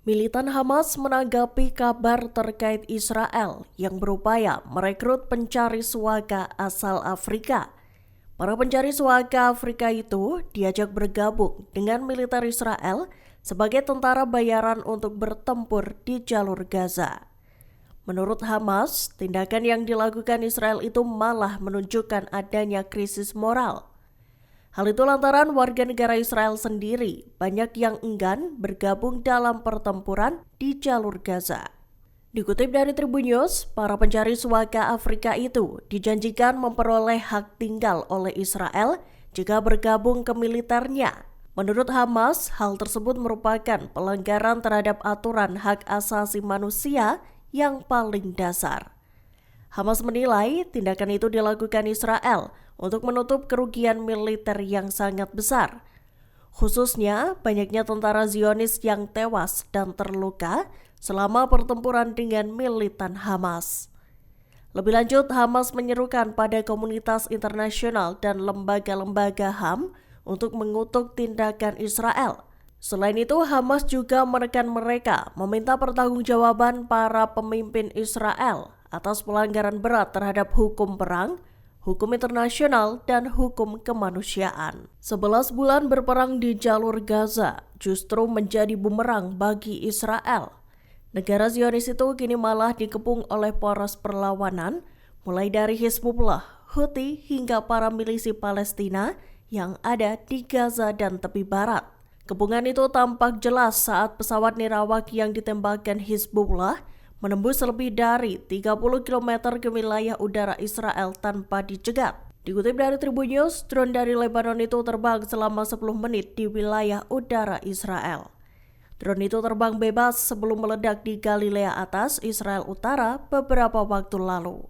Militan Hamas menanggapi kabar terkait Israel yang berupaya merekrut pencari suaka asal Afrika. Para pencari suaka Afrika itu diajak bergabung dengan militer Israel sebagai tentara bayaran untuk bertempur di jalur Gaza. Menurut Hamas, tindakan yang dilakukan Israel itu malah menunjukkan adanya krisis moral. Hal itu lantaran warga negara Israel sendiri banyak yang enggan bergabung dalam pertempuran di jalur Gaza. Dikutip dari Tribun News, para pencari suaka Afrika itu dijanjikan memperoleh hak tinggal oleh Israel jika bergabung ke militernya. Menurut Hamas, hal tersebut merupakan pelanggaran terhadap aturan hak asasi manusia yang paling dasar. Hamas menilai tindakan itu dilakukan Israel untuk menutup kerugian militer yang sangat besar. Khususnya banyaknya tentara Zionis yang tewas dan terluka selama pertempuran dengan militan Hamas. Lebih lanjut, Hamas menyerukan pada komunitas internasional dan lembaga-lembaga HAM untuk mengutuk tindakan Israel. Selain itu, Hamas juga menekan mereka meminta pertanggungjawaban para pemimpin Israel atas pelanggaran berat terhadap hukum perang, hukum internasional, dan hukum kemanusiaan. 11 bulan berperang di jalur Gaza justru menjadi bumerang bagi Israel. Negara Zionis itu kini malah dikepung oleh poros perlawanan, mulai dari Hizbullah, Houthi, hingga para milisi Palestina yang ada di Gaza dan tepi barat. Kepungan itu tampak jelas saat pesawat nirawak yang ditembakkan Hizbullah menembus lebih dari 30 km ke wilayah udara Israel tanpa dicegat. Dikutip dari Tribun News, drone dari Lebanon itu terbang selama 10 menit di wilayah udara Israel. Drone itu terbang bebas sebelum meledak di Galilea Atas, Israel Utara beberapa waktu lalu.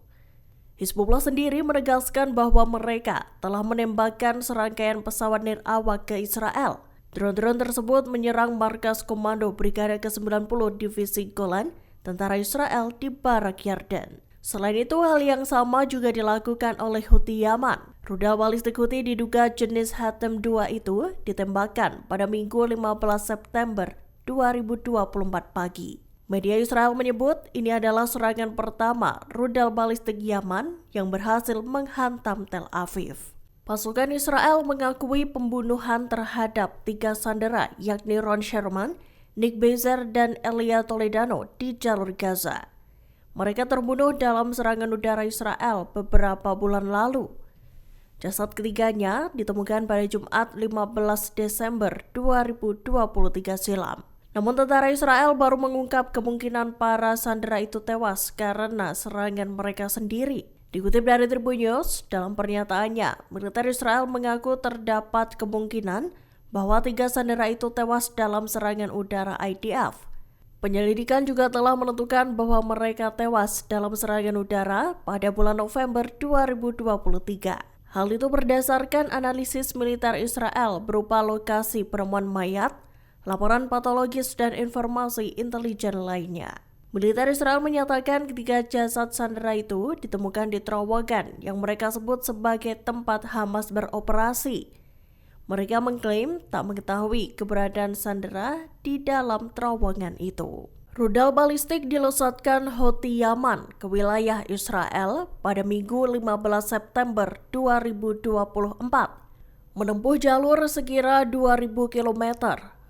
Hizbullah sendiri menegaskan bahwa mereka telah menembakkan serangkaian pesawat nirawak ke Israel. Drone-drone tersebut menyerang markas komando Brigade ke-90 Divisi Golan, tentara Israel di Barak Yarden. Selain itu, hal yang sama juga dilakukan oleh Houthi Yaman. Rudal balistik Houthi diduga jenis Hatem 2 itu ditembakkan pada Minggu 15 September 2024 pagi. Media Israel menyebut ini adalah serangan pertama rudal balistik Yaman yang berhasil menghantam Tel Aviv. Pasukan Israel mengakui pembunuhan terhadap 3 sandera yakni Ron Sherman, Nick Bezer, dan Elia Toledano di jalur Gaza. Mereka terbunuh dalam serangan udara Israel beberapa bulan lalu. Jasad ketiganya ditemukan pada Jumat 15 Desember 2023 silam. Namun tentara Israel baru mengungkap kemungkinan para sandera itu tewas karena serangan mereka sendiri. Dikutip dari Tribun News, dalam pernyataannya, militer Israel mengaku terdapat kemungkinan bahwa 3 sandera itu tewas dalam serangan udara IDF. Penyelidikan juga telah menentukan bahwa mereka tewas dalam serangan udara pada bulan November 2023. Hal itu berdasarkan analisis militer Israel berupa lokasi penemuan mayat, laporan patologis, dan informasi intelijen lainnya. Militer Israel menyatakan ketiga jasad sandera itu ditemukan di terowongan yang mereka sebut sebagai tempat Hamas beroperasi. Mereka mengklaim tak mengetahui keberadaan sandera di dalam terowongan itu. Rudal balistik dilesatkan Houthi Yaman ke wilayah Israel pada Minggu 15 September 2024. Menempuh jalur sekira 2000 km,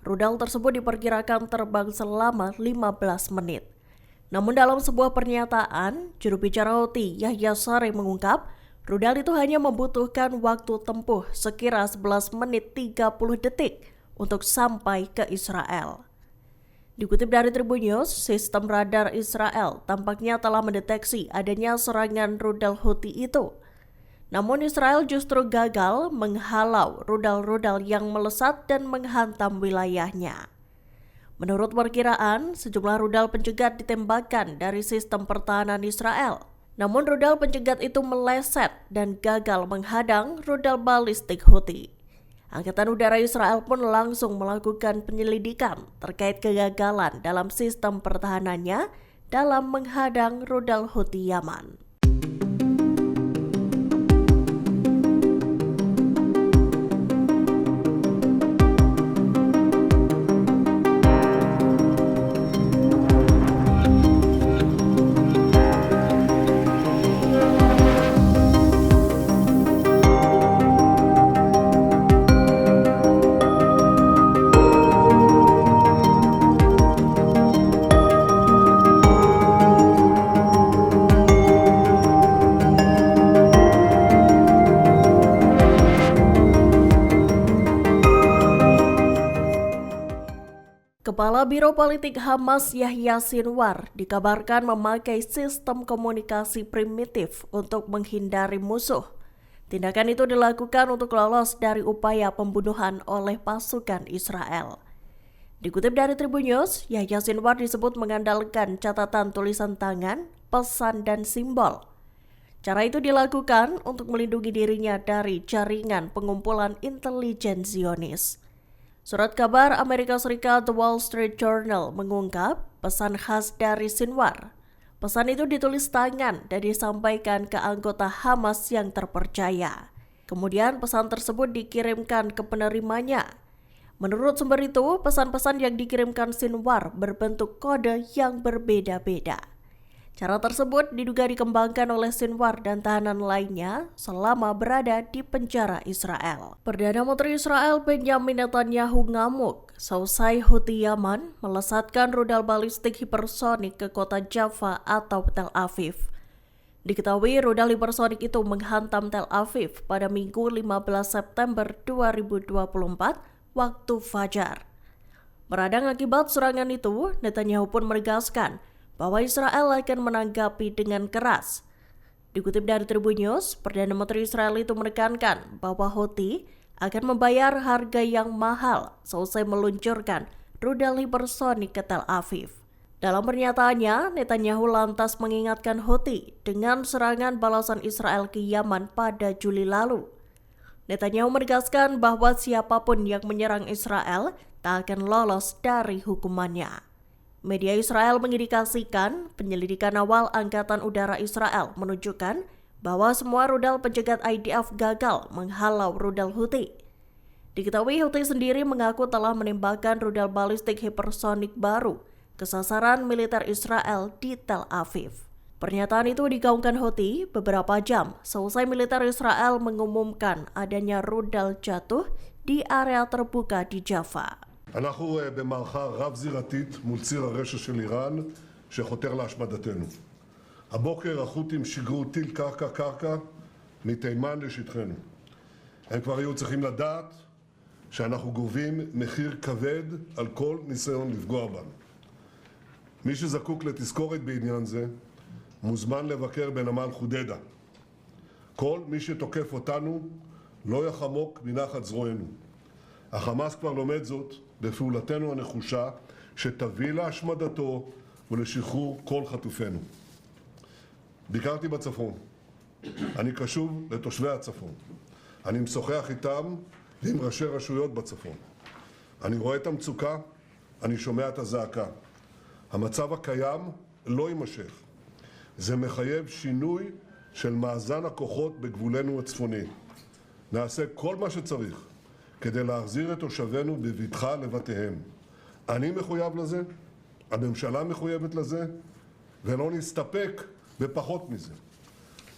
rudal tersebut diperkirakan terbang selama 15 menit. Namun dalam sebuah pernyataan, juru bicara Houthi Yahya Saree mengungkap, rudal itu hanya membutuhkan waktu tempuh sekira 11 menit 30 detik untuk sampai ke Israel. Dikutip dari Tribun News, sistem radar Israel tampaknya telah mendeteksi adanya serangan rudal Houthi itu. Namun Israel justru gagal menghalau rudal-rudal yang melesat dan menghantam wilayahnya. Menurut perkiraan, sejumlah rudal pencegat ditembakkan dari sistem pertahanan Israel. Namun rudal pencegat itu meleset dan gagal menghadang rudal balistik Houthi. Angkatan Udara Israel pun langsung melakukan penyelidikan terkait kegagalan dalam sistem pertahanannya dalam menghadang rudal Houthi Yaman. Kepala Biro Politik Hamas Yahya Sinwar dikabarkan memakai sistem komunikasi primitif untuk menghindari musuh. Tindakan itu dilakukan untuk lolos dari upaya pembunuhan oleh pasukan Israel. Dikutip dari Tribun News, Yahya Sinwar disebut mengandalkan catatan tulisan tangan, pesan, dan simbol. Cara itu dilakukan untuk melindungi dirinya dari jaringan pengumpulan intelijen Zionis. Surat kabar Amerika Serikat The Wall Street Journal mengungkap pesan khas dari Sinwar. Pesan itu ditulis tangan dan disampaikan ke anggota Hamas yang terpercaya. Kemudian pesan tersebut dikirimkan ke penerimanya. Menurut sumber itu, pesan-pesan yang dikirimkan Sinwar berbentuk kode yang berbeda-beda. Cara tersebut diduga dikembangkan oleh Sinwar dan tahanan lainnya selama berada di penjara Israel. Perdana Menteri Israel Benjamin Netanyahu ngamuk seusai Houthi Yaman melesatkan rudal balistik hipersonik ke kota Jaffa atau Tel Aviv. Diketahui rudal hipersonik itu menghantam Tel Aviv pada Minggu 15 September 2024 waktu fajar. Meradang akibat serangan itu, Netanyahu pun menegaskan bahwa Israel akan menanggapi dengan keras. Dikutip dari Tribun News, Perdana Menteri Israel itu menekankan bahwa Houthi akan membayar harga yang mahal seusai meluncurkan rudal hipersonik ke Tel Aviv. Dalam pernyataannya, Netanyahu lantas mengingatkan Houthi dengan serangan balasan Israel ke Yaman pada Juli lalu. Netanyahu menegaskan bahwa siapapun yang menyerang Israel tak akan lolos dari hukumannya. Media Israel mengindikasikan penyelidikan awal Angkatan Udara Israel menunjukkan bahwa semua rudal pencegat IDF gagal menghalau rudal Houthi. Diketahui Houthi sendiri mengaku telah menembakkan rudal balistik hipersonik baru ke sasaran militer Israel di Tel Aviv. Pernyataan itu digaungkan Houthi beberapa jam seusai militer Israel mengumumkan adanya rudal jatuh di area terbuka di Jaffa. אנחנו במערכה רב-זירתית מול ציר הרשע של איראן שחותר להשמדתנו. הבוקר החות'ים שיגרו טיל קרקע מתימן לשטחנו. הם כבר היו צריכים לדעת שאנחנו גובים מחיר כבד על כל ניסיון לפגוע בנו. מי שזקוק לתזכורת בעניין זה מוזמן לבקר בנמל חודדה. כל מי שתוקף אותנו לא יחמוק מנחת זרוענו. החמאס כבר לומד זאת בפעולתנו הנחושה שתביא להשמדתו ולשחרור כל חטופינו. ביקרתי בצפון. אני קשוב לתושבי הצפון. אני משוחח איתם ועם ראשי רשויות בצפון. אני רואה את המצוקה, אני שומע את הזעקה. המצב הקיים לא יימשך. זה מחייב שינוי של מאזן הכוחות בגבולנו הצפוני. נעשה כל מה שצריך כדי להחזיר את תושבינו בבטחה לבתיהם. אני מחויב לזה, הממשלה מחויבת לזה, ולא נסתפק בפחות מזה.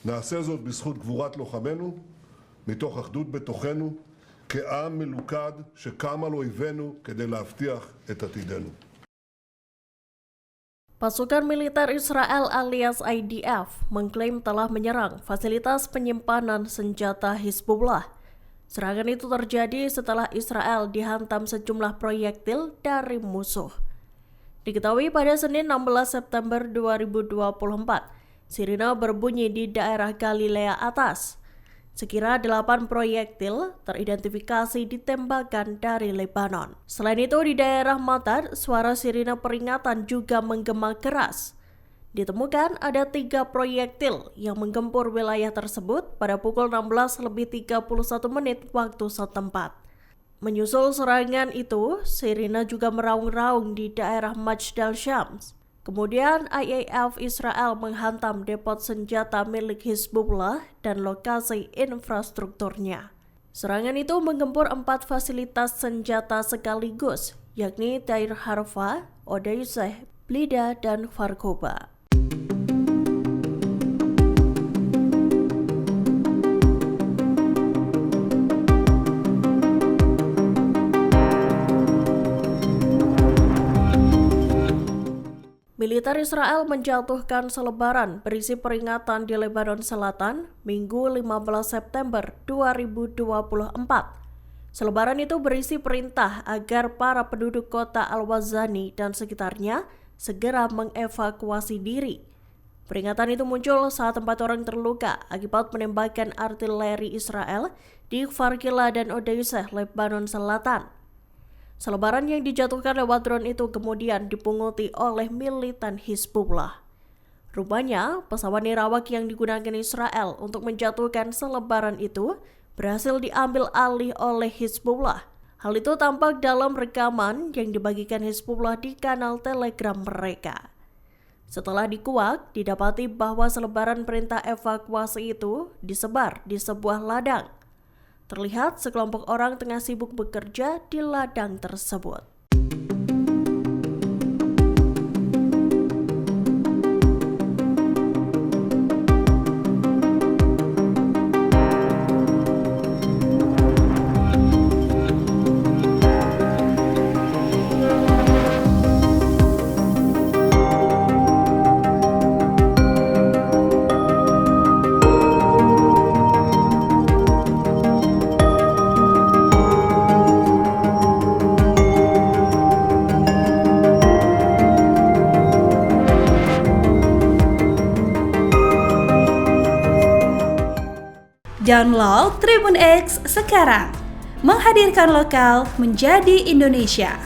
נעשה זאת בזכות גבורת לוחמינו, מתוך אחדות בתוכנו, כעם מלוכד שקם על אויבינו כדי להבטיח את עתידנו. Pasukan militer Israel alias IDF mengklaim telah menyerang fasilitas penyimpanan senjata Hizbullah. Serangan itu terjadi setelah Israel dihantam sejumlah proyektil dari musuh. Diketahui pada Senin 16 September 2024, sirine berbunyi di daerah Galilea Atas. Sekira 8 proyektil teridentifikasi ditembakkan dari Lebanon. Selain itu di daerah Matad, suara sirine peringatan juga menggema keras. Ditemukan ada 3 proyektil yang menggempur wilayah tersebut pada pukul 16:31 waktu setempat. Menyusul serangan itu, sirine juga meraung-raung di daerah Majdal Syams. Kemudian IAF Israel menghantam depot senjata milik Hizbullah dan lokasi infrastrukturnya. Serangan itu menggempur 4 fasilitas senjata sekaligus, yakni Deir Harfa, Odeiseh, Blida, dan Farkoba. Militer Israel menjatuhkan selebaran berisi peringatan di Lebanon Selatan Minggu 15 September 2024 Selebaran itu berisi perintah agar para penduduk kota Al-Wazani dan sekitarnya segera mengevakuasi diri. Peringatan itu muncul saat 4 orang terluka akibat penembakan artileri Israel di Kfar-Kila dan Odeiseh, Lebanon Selatan. Selebaran yang dijatuhkan lewat drone itu kemudian dipunguti oleh militan Hizbullah. Rupanya, pesawat nirawak yang digunakan Israel untuk menjatuhkan selebaran itu berhasil diambil alih oleh Hizbullah. Hal itu tampak dalam rekaman yang dibagikan Hizbullah di kanal Telegram mereka. Setelah dikuak, didapati bahwa selebaran perintah evakuasi itu disebar di sebuah ladang. Terlihat sekelompok orang tengah sibuk bekerja di ladang tersebut. Download Tribun X sekarang, menghadirkan lokal menjadi Indonesia.